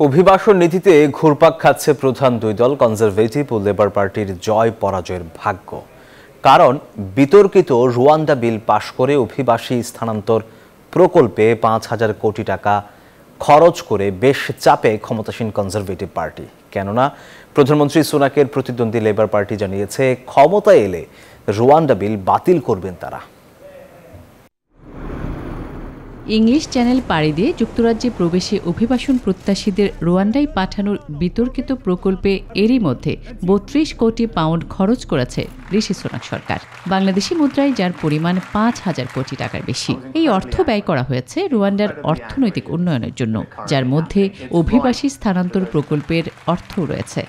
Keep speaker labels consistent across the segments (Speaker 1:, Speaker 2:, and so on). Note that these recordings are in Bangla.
Speaker 1: অভিবাসন নীতিতে ঘুরপাক খাচ্ছে প্রধান দুই দল কনজারভেটিভ ও লেবার পার্টির জয় পরাজয়ের ভাগ্য। কারণ বিতর্কিত রুয়ান্ডা বিল পাশ করে অভিবাসী স্থানান্তর প্রকল্পে ৫,০০০ কোটি টাকা খরচ করে বেশ চাপে ক্ষমতাসীন কনজারভেটিভ পার্টি। কেননা প্রধানমন্ত্রী সুনাকের প্রতিদ্বন্দ্বী লেবার পার্টি জানিয়েছে ক্ষমতায় এলে রুয়ান্ডা বিল বাতিল করবেন তারা।
Speaker 2: ইংলিশ চ্যানেল পাড়ি দিয়ে যুক্তরাজ্যে প্রবেশে অভিবাসন প্রত্যাশীদের রুয়ান্ডায় পাঠানোর বিতর্কিত প্রকল্পে এরই মধ্যে ৩২ কোটি পাউন্ড খরচ করেছে ঋষি সুনাক সরকার। বাংলাদেশি মুদ্রায় যার পরিমাণ ৫,০০০ কোটি টাকার বেশি। এই অর্থ ব্যয় করা হয়েছে রুয়ান্ডার অর্থনৈতিক উন্নয়নের জন্য, যার মধ্যে অভিবাসী স্থানান্তর প্রকল্পের অর্থও রয়েছে।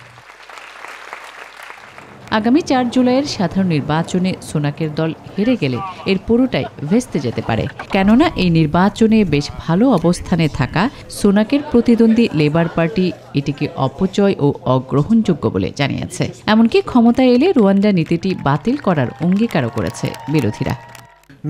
Speaker 2: আগামী ৪ জুলাইয়ের সাধারণ নির্বাচনে সুনাকের দল হেরে গেলে এর পুরোটাই ভেস্তে যেতে পারে। কেননা এই নির্বাচনে বেশ ভালো অবস্থানে থাকা সুনাকের প্রতিদ্বন্দ্বী লেবার পার্টি এটিকে অপচয় ও অগ্রহণযোগ্য বলে জানিয়েছে। এমনকি ক্ষমতায় এলে রুয়ান্ডা নীতিটি বাতিল করার অঙ্গীকারও করেছে বিরোধীরা।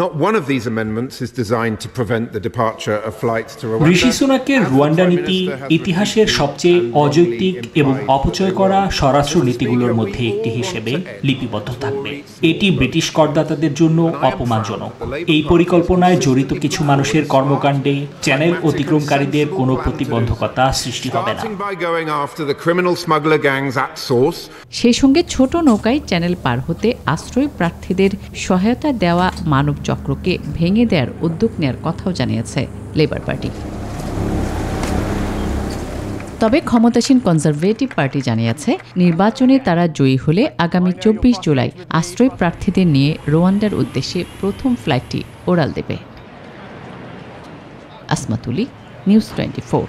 Speaker 3: Not one of these amendments is designed to prevent the departure of flights to Rwanda.
Speaker 4: Rishi সুনাকের রুয়ান্ডা নীতি ইতিহাসের সবচেয়ে অযৌক্তিক এবং অপচয় করা স্বরাষ্ট্র নীতিগুলোর মধ্যে একটি হিসেবে লিপিবদ্ধ থাকবে। এটি ব্রিটিশ করদাতাদের জন্য অপমানজনক। এই পরিকল্পনায় জড়িত কিছু মানুষের কর্মকাণ্ডে চ্যানেল অতিক্রমকারীদের কোনো প্রতিবন্ধকতা সৃষ্টি হবে না।
Speaker 2: সেই সঙ্গে ছোট নৌকায় চ্যানেল পার হতে আশ্রয় প্রার্থীদের সহায়তা দেওয়া মানব চক্রকে ভেঙে দেওয়ার উদ্যোগ নেওয়ার কথাও জানিয়েছে লেবার পার্টি। তবে ক্ষমতাসীন কনজারভেটিভ পার্টি জানিয়েছে নির্বাচনে তারা জয়ী হলে আগামী ২৪ জুলাই আশ্রয় প্রার্থীদের নিয়ে রুয়ান্ডার উদ্দেশ্যে প্রথম ফ্লাইটটি ওড়াল দেবে। আসমা তুলি, নিউজ 24।